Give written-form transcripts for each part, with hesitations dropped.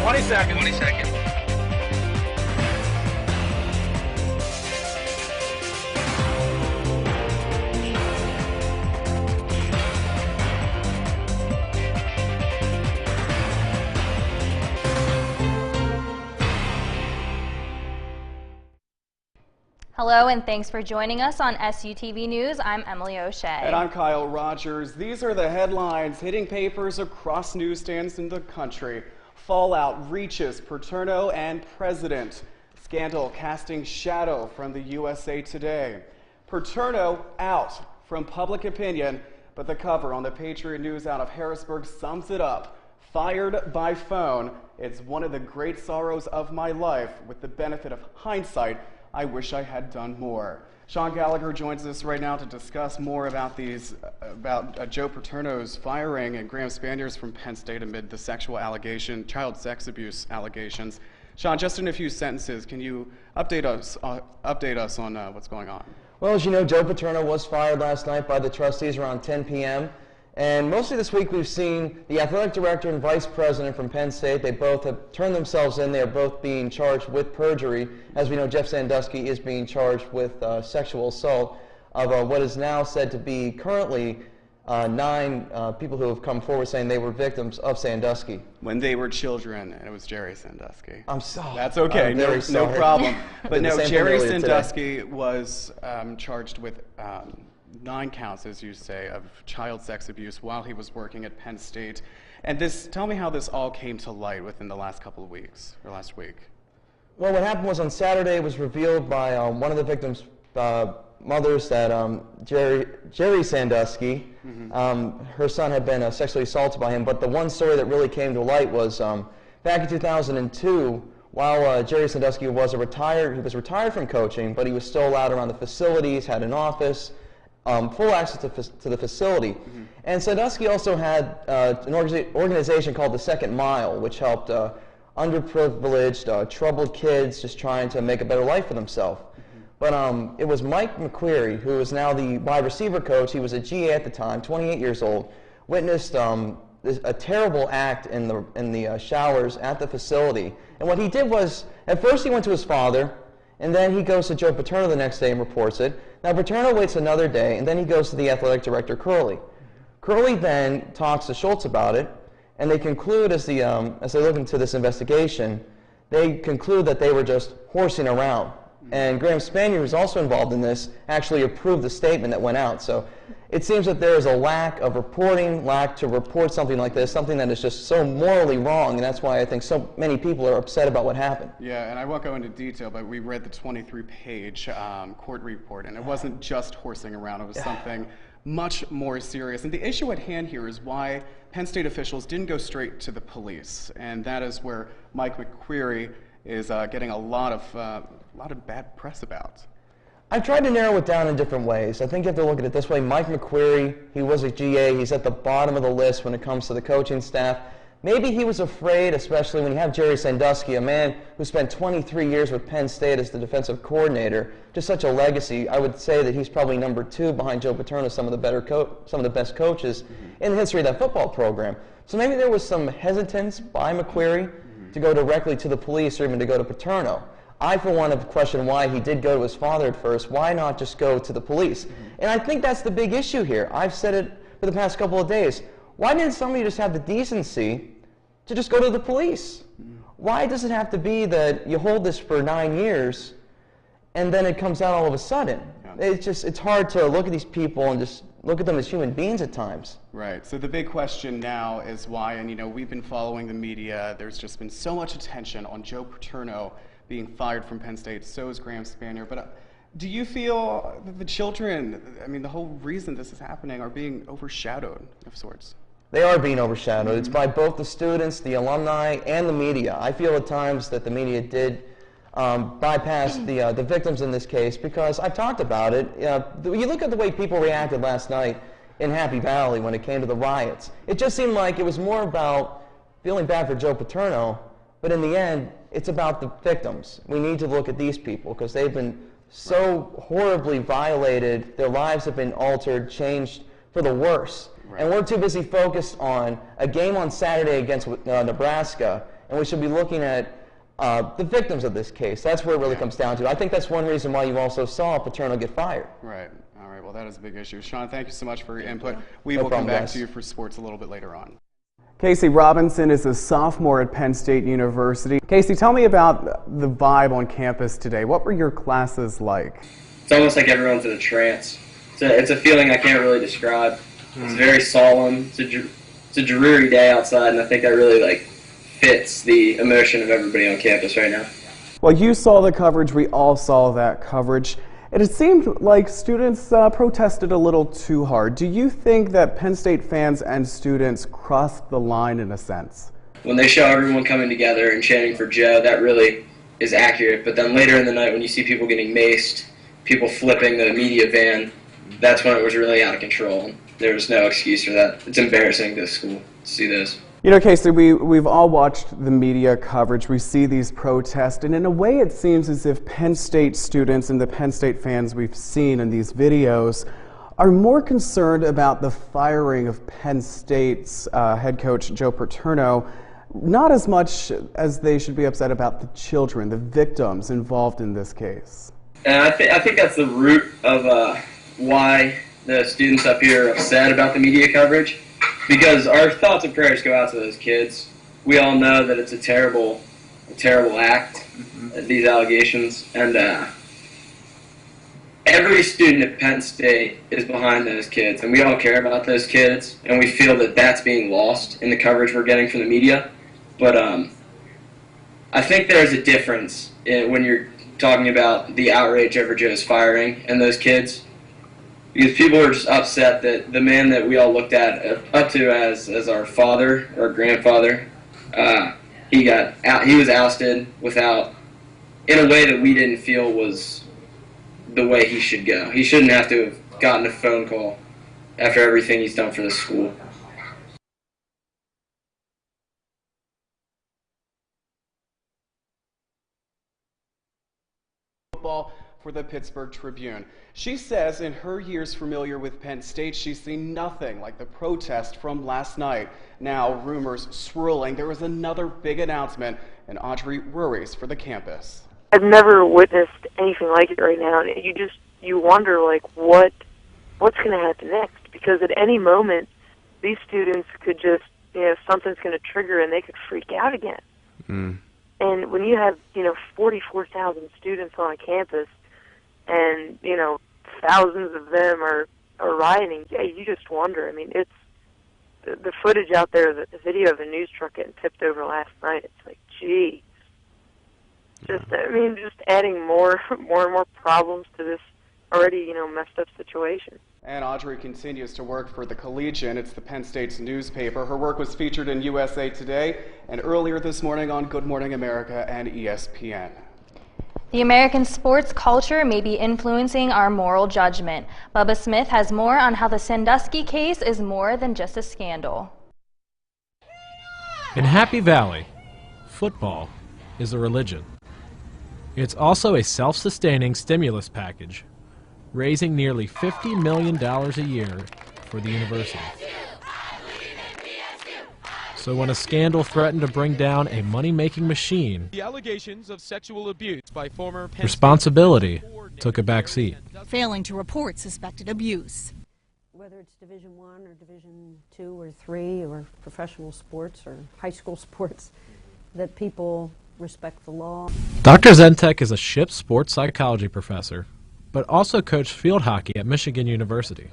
20 seconds. 20 seconds. Hello and thanks for joining us on SUTV News. I'm Emily O'Shea. And I'm Kyle Rogers. These are the headlines hitting papers across newsstands in the country. Fallout reaches Paterno and President. Scandal casting shadow from the USA Today. Paterno out from public opinion, but the cover on the Patriot News out of Harrisburg sums it up. Fired by phone. It's one of the great sorrows of my life. With the benefit of hindsight, I wish I had done more. Sean Gallagher joins us right now to discuss more about Joe Paterno's firing and Graham Spaniers from Penn State amid the child sex abuse allegations. Sean, just in a few sentences, can you update us on what's going on? Well, as you know, Joe Paterno was fired last night by the trustees around 10 p.m. And mostly this week we've seen the athletic director and vice president from Penn State. They both have turned themselves in. They are both being charged with perjury. As we know, Jeff Sandusky is being charged with sexual assault of what is now said to be currently 9 people who have come forward saying they were victims of Sandusky. When they were children, and it was Jerry Sandusky. I'm sorry. That's okay, no problem. But no, Jerry Sandusky was charged with 9 counts, as you say, of child sex abuse while he was working at Penn State. And tell me how this all came to light within the last couple of weeks, or last week. Well, what happened was on Saturday it was revealed by one of the victims' mothers that Jerry Sandusky, her son had been sexually assaulted by him. But the one story that really came to light was back in 2002, while Jerry Sandusky was retired from coaching, but he was still allowed around the facilities, had an office, full access to the facility. And Sandusky also had an organization called the Second Mile, which helped underprivileged, troubled kids just trying to make a better life for themselves. But it was Mike McQuarrie, who is now the wide receiver coach. He was a GA at the time, 28 years old, witnessed a terrible act in the showers at the facility. And what he did was, at first he went to his father, and then he goes to Joe Paterno the next day and reports it. Now Paterno waits another day, and then he goes to the athletic director, Curley. Curley then talks to Schultz about it, and they conclude, as they look into this investigation, they conclude that they were just horsing around. And Graham Spanier, who's also involved in this, actually approved the statement that went out. So it seems that there is a lack of reporting, lack to report something like this, something that is just so morally wrong, and that's why I think so many people are upset about what happened. Yeah, and I won't go into detail, but we read the 23-page court report, and it wasn't just horsing around. It was something much more serious. And the issue at hand here is why Penn State officials didn't go straight to the police, and that is where Mike McQuarrie is getting a lot of bad press about. I've tried to narrow it down in different ways. I think you have to look at it this way. Mike McQuarrie, he was a GA. He's at the bottom of the list when it comes to the coaching staff. Maybe he was afraid, especially when you have Jerry Sandusky, a man who spent 23 years with Penn State as the defensive coordinator, just such a legacy. I would say that he's probably number 2 behind Joe Paterno, some of the best coaches in the history of that football program. So maybe there was some hesitance by McQuarrie to go directly to the police or even to go to Paterno. I, for one, have questioned why he did go to his father at first. Why not just go to the police? And I think that's the big issue here. I've said it for the past couple of days. Why didn't somebody just have the decency to just go to the police? Why does it have to be that you hold this for 9 years and then it comes out all of a sudden? It's hard to look at these people and just look at them as human beings at times. Right. So the big question now is why, and we've been following the media. There's just been so much attention on Joe Paterno being fired from Penn State. So is Graham Spanier. But do you feel that the children, the whole reason this is happening, are being overshadowed of sorts? They are being overshadowed. It's by both the students, the alumni, and the media. I feel at times that the media did bypass the victims in this case, because I've talked about it. You look at the way people reacted last night in Happy Valley when it came to the riots. It just seemed like it was more about feeling bad for Joe Paterno, but in the end, it's about the victims. We need to look at these people because they've been so horribly violated. Their lives have been altered, changed for the worse. Right. And we're too busy focused on a game on Saturday against Nebraska and we should be looking at the victims of this case. That's where it really comes down to. I think that's one reason why you also saw Paterno get fired. Right. All right. Well, that is a big issue. Sean, thank you so much for your input. We No will problem, come back guys. to you for sports a little bit later on. Casey Robinson is a sophomore at Penn State University. Casey, tell me about the vibe on campus today. What were your classes like? It's almost like everyone's in a trance. It's a feeling I can't really describe. It's very solemn. It's a dreary day outside, and I think that really fits the emotion of everybody on campus right now. Well, you saw the coverage. We all saw that coverage. And it seemed like students protested a little too hard. Do you think that Penn State fans and students crossed the line in a sense? When they show everyone coming together and chanting for Joe, that really is accurate. But then later in the night, when you see people getting maced, people flipping the media van, that's when it was really out of control. There was no excuse for that. It's embarrassing to school to see this. You know, Casey, we've all watched the media coverage. We see these protests, and in a way it seems as if Penn State students and the Penn State fans we've seen in these videos are more concerned about the firing of Penn State's head coach Joe Paterno, not as much as they should be upset about the children, the victims involved in this case. And I think that's the root of why the students up here are upset about the media coverage. Because our thoughts and prayers go out to those kids. We all know that it's a terrible act, these allegations, and every student at Penn State is behind those kids, and we all care about those kids, and we feel that that's being lost in the coverage we're getting from the media. But I think there's a difference when you're talking about the outrage over Joe's firing and those kids. Because people are just upset that the man that we all looked up to as our father or grandfather, he was ousted in a way that we didn't feel was the way he should go. He shouldn't have to have gotten a phone call after everything he's done for the school. Football for the Pittsburgh Tribune. She says in her years familiar with Penn State, she's seen nothing like the protest from last night. Now, rumors swirling. There was another big announcement, and Audrey worries for the campus. I've never witnessed anything like it right now. You wonder, what's going to happen next? Because at any moment, these students could just, something's going to trigger and they could freak out again. And when you have, 44,000 students on a campus, and thousands of them are rioting, you just wonder. I mean, it's the footage out there, the video of a news truck getting tipped over last night. It's like, gee, just adding more and more problems to this already messed up situation. And Audrey continues to work for the Collegian. It's the Penn State's newspaper. Her work was featured in USA Today and earlier this morning on Good Morning America and ESPN. The American sports culture may be influencing our moral judgment. Bubba Smith has more on how the Sandusky case is more than just a scandal. In Happy Valley, football is a religion. It's also a self-sustaining stimulus package, raising nearly $50 million a year for the university. So when a scandal threatened to bring down a money-making machine, the allegations of sexual abuse by former Penn responsibility took a back seat. Failing to report suspected abuse. Whether it's Division I or Division II or III or professional sports or high school sports, that people respect the law. Dr. Zentek is a ship sports psychology professor, but also coached field hockey at Michigan University.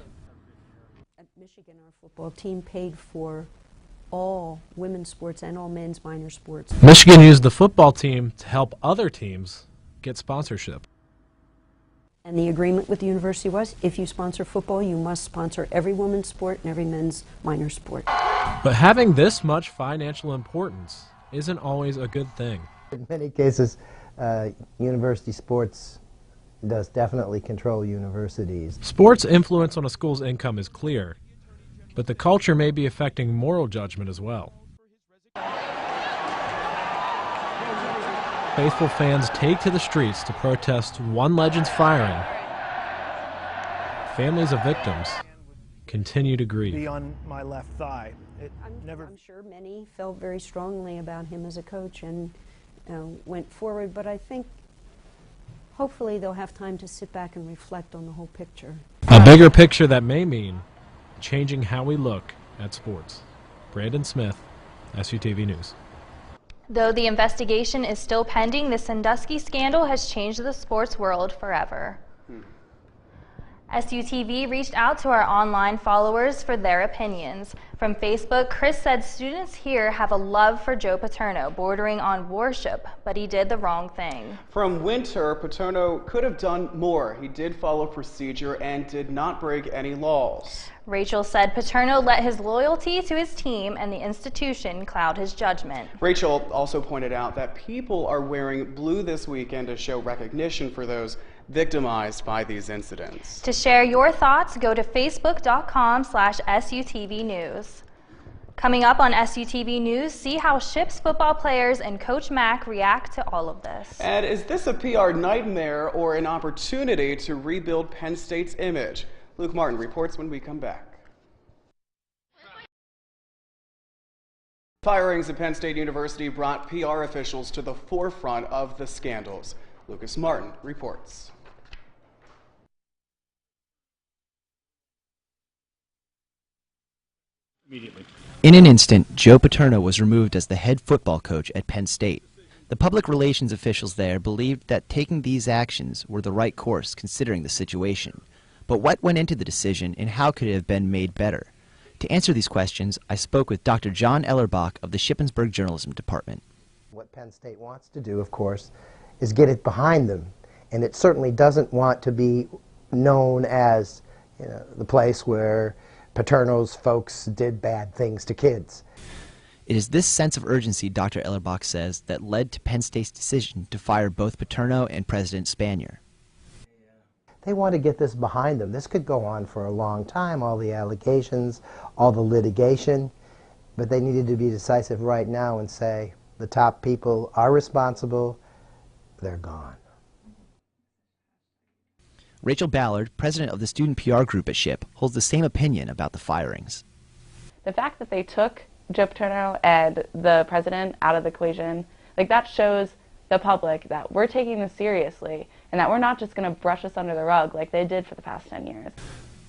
At Michigan, our football team paid for all women's sports and all men's minor sports. Michigan used the football team to help other teams get sponsorship. And the agreement with the university was, if you sponsor football, you must sponsor every women's sport and every men's minor sport. But having this much financial importance isn't always a good thing. In many cases, university sports does definitely control universities. Sports' influence on a school's income is clear, but the culture may be affecting moral judgment as well. Faithful fans take to the streets to protest one legend's firing, families of victims continue to grieve. Be on my left thigh. I'm sure many felt very strongly about him as a coach and went forward, but I think hopefully they'll have time to sit back and reflect on the whole picture. A bigger picture that may mean changing how we look at sports. Brandon Smith, SUTV News. Though the investigation is still pending, the Sandusky scandal has changed the sports world forever. SUTV reached out to our online followers for their opinions. From Facebook, Chris said students here have a love for Joe Paterno, bordering on worship, but he did the wrong thing. From Winter, Paterno could have done more. He did follow procedure and did not break any laws. Rachel said Paterno let his loyalty to his team and the institution cloud his judgment. Rachel also pointed out that people are wearing blue this weekend to show recognition for those victimized by these incidents. To share your thoughts, go to facebook.com/SUTV News. Coming up on SUTV News, see how Ships football players and Coach Mack react to all of this. And is this a PR nightmare or an opportunity to rebuild Penn State's image? Luke Martin reports when we come back. Firings at Penn State University brought PR officials to the forefront of the scandals. Lucas Martin reports. In an instant, Joe Paterno was removed as the head football coach at Penn State. The public relations officials there believed that taking these actions were the right course considering the situation. But what went into the decision and how could it have been made better? To answer these questions, I spoke with Dr. John Ellerbach of the Shippensburg Journalism Department. What Penn State wants to do, of course, is get it behind them. And it certainly doesn't want to be known as the place where Paterno's folks did bad things to kids. It is this sense of urgency, Dr. Ellerbach says, that led to Penn State's decision to fire both Paterno and President Spanier. They want to get this behind them. This could go on for a long time, all the allegations, all the litigation, but they needed to be decisive right now and say the top people are responsible, they're gone. Rachel Ballard, president of the student PR group at SHIP, holds the same opinion about the firings. The fact that they took Joe Paterno and the president out of the equation, that shows the public that we're taking this seriously and that we're not just going to brush us under the rug like they did for the past 10 years.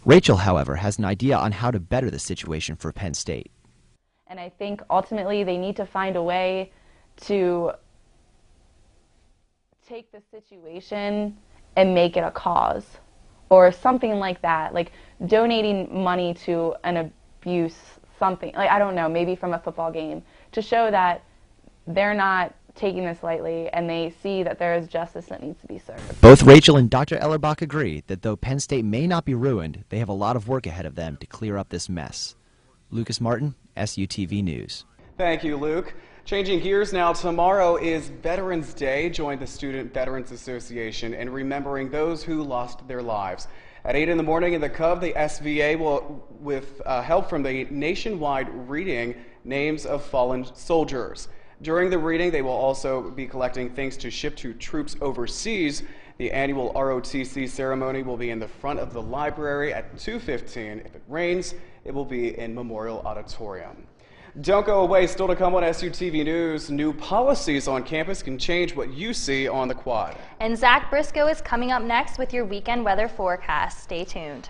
Rachel, however, has an idea on how to better the situation for Penn State. And I think ultimately they need to find a way to take the situation and make it a cause or something like that, like donating money to an abuse, something, I don't know, maybe from a football game, to show that they're not taking this lightly and they see that there is justice that needs to be served. Both Rachel and Dr. Ellerbach agree that though Penn State may not be ruined, they have a lot of work ahead of them to clear up this mess. Lucas Martin, SUTV News. Thank you, Luke. Changing gears now, tomorrow is Veterans Day. Join the Student Veterans Association in remembering those who lost their lives. At 8 in the morning in the Cub, the SVA will, with help from the nationwide reading names of fallen soldiers. During the reading, they will also be collecting things to ship to troops overseas. The annual ROTC ceremony will be in the front of the library at 2:15. If it rains, it will be in Memorial Auditorium. Don't go away. Still to come on SUTV News, new policies on campus can change what you see on the quad. And Zach Briscoe is coming up next with your weekend weather forecast. Stay tuned.